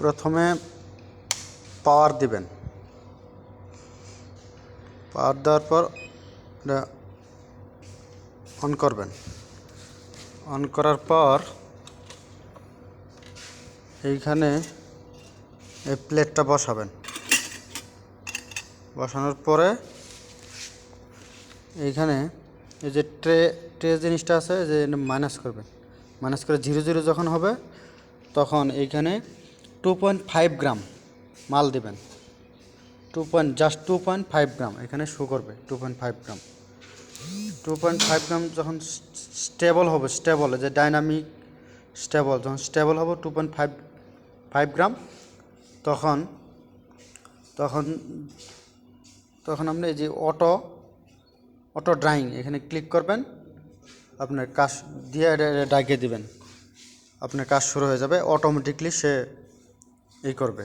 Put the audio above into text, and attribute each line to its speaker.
Speaker 1: প্রথমে পাওয়ার দিবেন, পাওয়ার দেওয়ার পর এটা অন করবেন। অন করার পর এইখানে এই প্লেটটা বসাবেন। বসানোর পরে এইখানে এই যে ট্রে ট্রে জিনিসটা আছে যে মাইনাস করবেন। মাইনাস করে 0 0 যখন হবে তখন এইখানে 2.5 গ্রাম মাল দিবেন। 2.5 গ্রাম এখানে শো করবে 2.5 গ্রাম। 2.5 গ্রাম যখন স্টেবল হবে, স্টেবল যে ডাইনামিক স্টেবল, যখন স্টেবল হবে 2.5 গ্রাম, তখন তখন তখন আপনি এই যে অটো ড্রাইং এখানে ক্লিক করবেন। আপনার কাজ দিয়ে ডাইকে দিবেন, আপনার কাজ শুরু হয়ে যাবে। অটোমেটিকলি সে এই করবে।